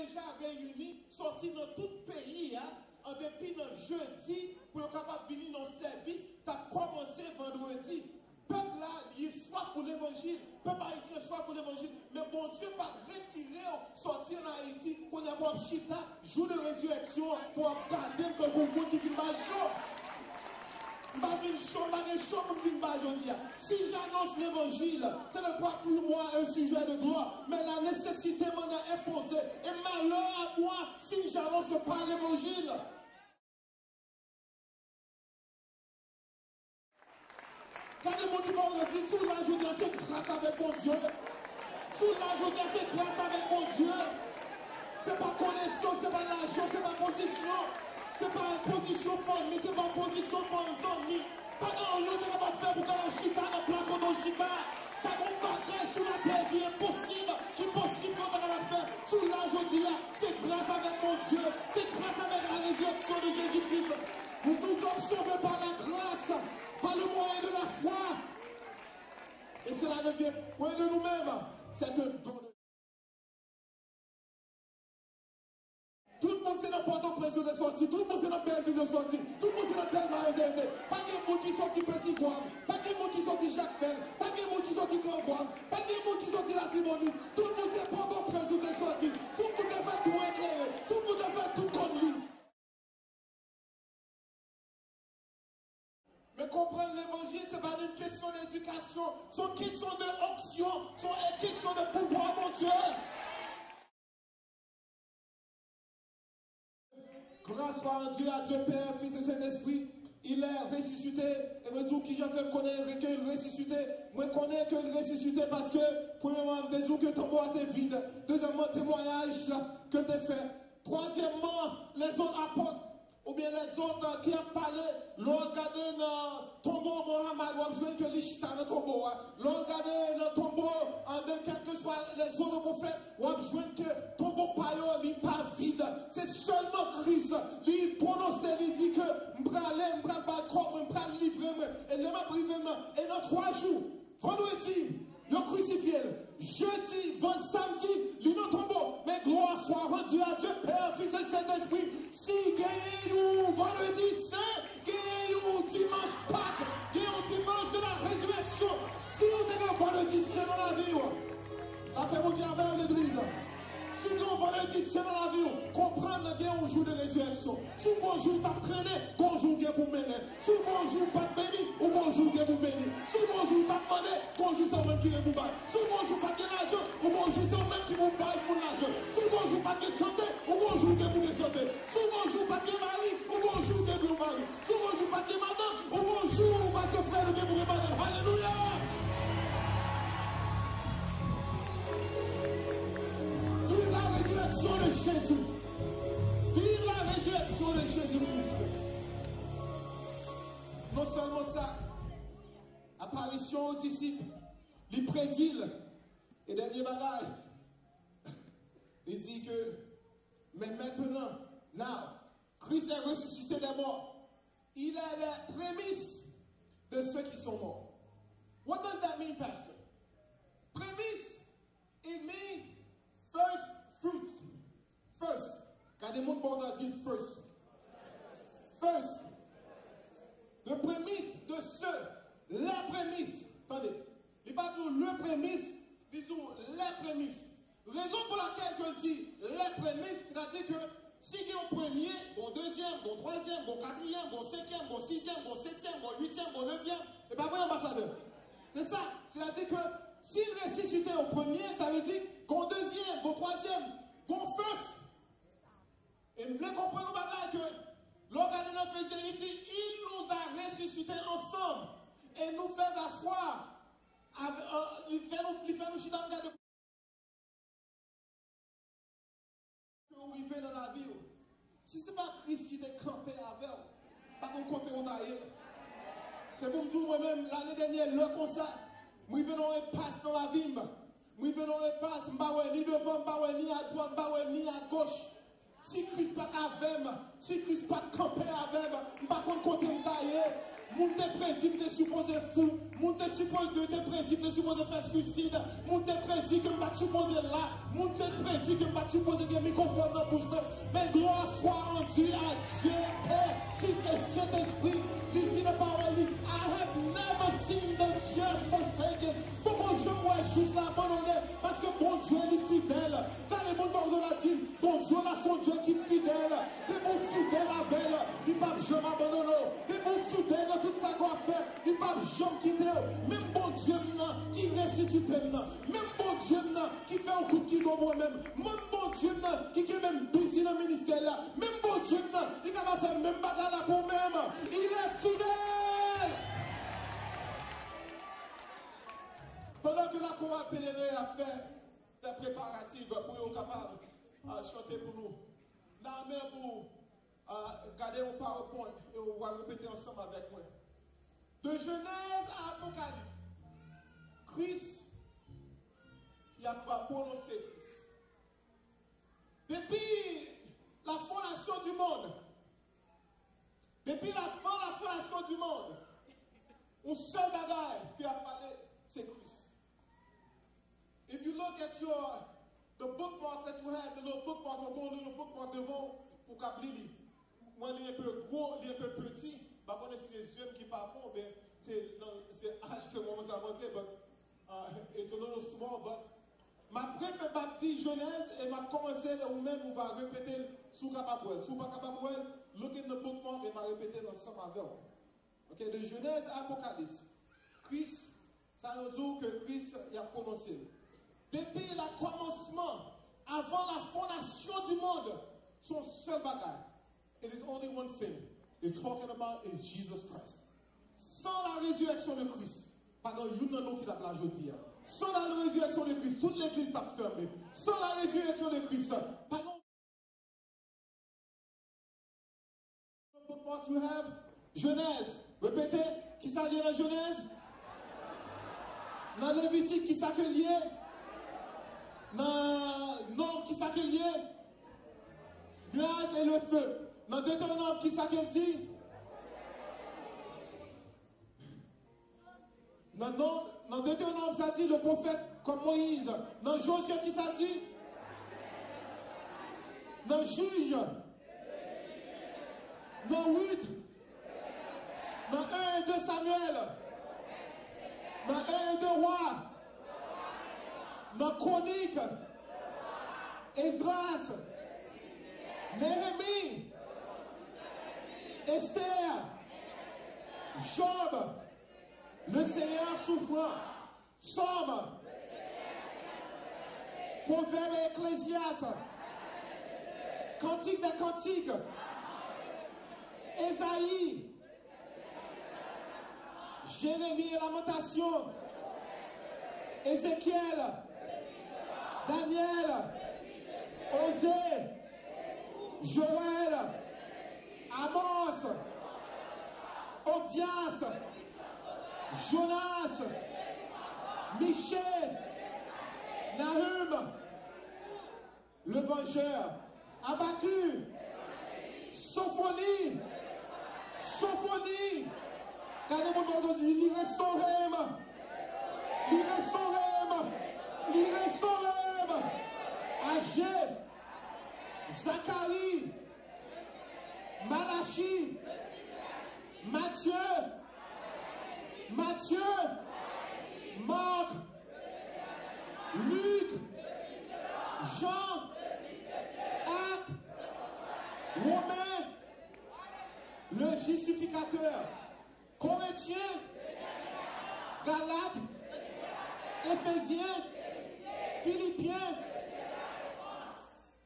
déjà réunis, sortis dans tout pays, hein, en dépit de jeudi, pour être capable de venir dans le service, tu as commencé vendredi. Peuple là, il est soif pour l'évangile. Peuple haïtien soif pour l'évangile. Mais bon Dieu pas retirer, sortir en Haïti, pour y avoir chita, jour de résurrection, pour garder que le monde qui vit mal chaud. Si j'annonce l'évangile, ce n'est pas pour moi un sujet de gloire, mais la nécessité m'en a imposé. Et malheur à moi si j'annonce pas l'évangile. Quand les mots du monde disent, sous la journée, c'est grâce avec mon Dieu. Sous la journée, c'est grâce avec mon Dieu. C'est pas connaissance, c'est pas l'argent, c'est pas position. C'est pas une position famille, c'est pas une position pour les amis. Pas grand-chose qu'on va faire pour qu'on chita dans le plan qu'on chita. Pas grand bagage sur la terre qui est impossible, qui est possible qu'on va faire. Sous la journée, c'est grâce avec mon Dieu. C'est grâce avec la résurrection de Jésus-Christ. Vous nous sommes sauvés par la grâce, par le moyen de la foi. Et cela ne vient point de nous-mêmes. C'est un don de tout le monde c'est dans Port-au-Prince de sortie, tout le monde c'est dans Belleville de sortie, tout le monde c'est dans Delma et pas de monde qui sortit Petit Guam, pas de monde qui sortit Jacques Bell, pas de monde qui sortit Grand Guam, pas de monde qui sortit la Timonie, tout le monde c'est Port-au-Prince de sortie, tout le monde a fait tout éclairé, tout le monde a fait tout comme lui. Mais comprendre l'évangile, ce n'est pas une question d'éducation, c'est une question d'onction, c'est une question de pouvoir, mon Dieu. Grâce soit à Dieu Père, Fils et Saint-Esprit, il est ressuscité. Et me dit qui j'ai fait connaître qu'il est ressuscité. Moi, je connais qu'il est ressuscité parce que, premièrement, je dis que ton bois était vide. Deuxièmement, témoignage que tu as fait. Troisièmement, les autres apôtres, ou bien les autres qui ont parlé, l'ont regardé dans le tombeau Mohamed, ou bien que les chita dans le tombeau. L'ont regardé dans le tombeau, de quel que soit les autres prophètes, ou bien que le tombeau payo n'est pas vide. C'est seulement Christ. Il prononce, il dit que je vais aller, je vais balcon, je vais livrer, et je vais priver. Et dans 3 jours, vendredi, il a crucifié. Jeudi, vendredi, samedi, il est dans le tombeau. Mais gloire soit rendue à Dieu, Père, Fils et Saint-Esprit. Si gagnez vendredi saint, gagnez dimanche Pâques, gagnez dimanche de la résurrection. Si vous avez vendredi saint dans la vie, après vous dire vers l'église. Si vous vendredi saint dans la vie, comprendre qu'il y a un jour de résurrection. Si vous jour pas traîner, bon jour vous mener. Si vous jour pas béni, ou bon jour vous béni. Si vous jour pas demander, bon jour c'est même qui vous bat. Si vous jour pas de l'argent, ou bon jour c'est même qui vous bat pour l'argent. Si vous jour pas de santé, ou bon jour vous de santé. Si vous jour pas de mari, ou bon jour vous mari. Si vous jour pas de madame, ou bon jour va se frère de vous madame. Alléluia. Vive la résurrection de Jésus. Vive la résurrection de Jésus-Christ. Non seulement ça, apparition aux disciples, il prédit, et dernier bagaille, il dit que, mais maintenant, Christ est ressuscité des morts. Il est la prémisse de ceux qui sont morts. What does that mean, Pastor? Prémisse, it means first fruits. First. Quand des mots de dire first. First. Le prémisse de ceux. La prémisse. Attendez. Il ne dit pas le prémisse, il dit les prémices. Raison pour laquelle je dis les prémices, c'est-à-dire que si il y a un premier, bon deuxième, bon troisième, bon quatrième, bon cinquième, bon sixième, bon septième, bon huitième, bon neuvième, et bien voilà ambassadeur. C'est ça. C'est-à-dire que s'il ressuscitait au premier, ça veut dire qu'au deuxième, au troisième, bon first. Et vous voulez comprendre que l'organisme faisait, il dit, il nous a ressuscités ensemble et nous fait asseoir. Il fait nous chiter de où il fait dans la vie. Si ce n'est pas Christ qui t'a campé avec vous, pas qu'on compte au taillé. C'est pour me dire moi-même, l'année dernière, le comme ça, nous venons et passe dans la vie. Nous venons et passe, ni devant, ni à droite, ni à gauche. Si Christ pas avec moi, si Christ pas campé avec moi, pas qu'on compte au taillé. Moun te prédit que tu supposé fou. Moun te prédit que tu supposé faire suicide. Moun te prédit que tu supposé là. Moun te prédit que tu supposé que microphone dans la bouche. Mais gloire soit rendue à Dieu, Père, Fils et Saint-Esprit. Il dit la parole, I have never seen the just forsaken. Pourquoi je vois juste l'abandonner? Parce que bon Dieu est fidèle. Quand les bons de la dit, bon Dieu là, son Dieu qui est fidèle. Des bons fidèles avec elle. Il ne peut jamais abandonner. Des bons fidèles, tout ça qu'on a fait. Il ne peut jamais quitter. Même bon Dieu qui ressuscite. Même bon Dieu qui fait un coup de kido moi-même. Même bon Dieu qui est même busy dans le ministère là. Même bon Dieu qui est capable de faire même bagarre là pour même. Il est fidèle. Pendant que la cour pèlerin a fait des préparatifs pour être capable de chanter pour nous, la main pour garder au PowerPoint et on va répéter ensemble avec moi. De Genèse à Apocalypse, Christ, il a pas prononcé Christ. Depuis la fondation du monde, depuis la fondation du monde, un seul bagage qui a parlé, c'est Christ. If you look at the bookmark that you have, the little bookmark, on a little bookmark devant pour qu'ablier. Moi, il est un peu gros, il est un peu petit. Par contre, c'est les yeux qui parlent, mais c'est H que moi, ça montré, but it's a little small, but ma préfère baptise Genèse et m'a commencé ou même on va répéter sous capable. Sous pas capable, look in the bookmark et m'a répété ensemble avec. OK, de Genèse à Apocalypse. Christ, ça nous dit que Christ il a prononcé. Depuis le commencement, avant la fondation du monde, son seul bagage, it is only one thing they're talking about is Jesus Christ. Sans la résurrection de Christ, pardon, il y a un qui t'a la jeudi. Sans la résurrection de Christ, toute l'église t'a fermé. Sans la résurrection de Christ, pardon. What you have, Genèse. Répétez, qui ça lié dans Genèse? Dans Lévitique, qui ça lié? Dans Nombre, qui ça lié? Nuage et le feu. Dans Deutéronome, qui ça dit? Dans Deutéronome, ça dit le prophète comme Moïse. Dans Josué, qui ça dit? Dans Juge. Dans Ruth. Dans 1 et 2 Samuel. Dans 1 et 2 Rois. Dans Chronique. Esdras. Néhémie. Esther. Job. Le Seigneur souffrant. Somme. Proverbe et Ecclésiaste. Cantique des cantiques. Ésaïe. Jérémie et Lamentation. Ézéchiel. Daniel. Osée. Joël. Amos. Obdias. Jonas. Michée. Nahum. Le Vengeur. Abacu. Sophonie. Sophonie. Quand on dit, il restaurem. Il restaurem. Il restaurem. Agé. Zacharie. Malachie. Matthieu. Matthieu. Marc. Luc. Jean. Actes. Romain. Le justificateur. Corinthiens. Galates. Éphésiens. Philippiens.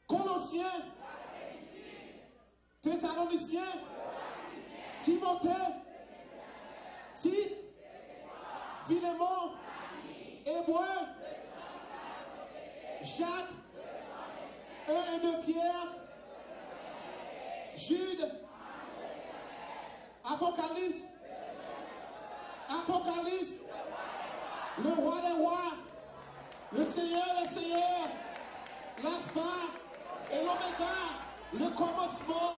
Colossiens. Thessaloniciens. Timothée. Tite. Philémon. Hébreu. Jacques. 1 et 2 Pierre. Jude. Apocalypse. Apocalypse. Le roi des rois. Le Seigneur, l'Alpha et l'Oméga. Le commencement.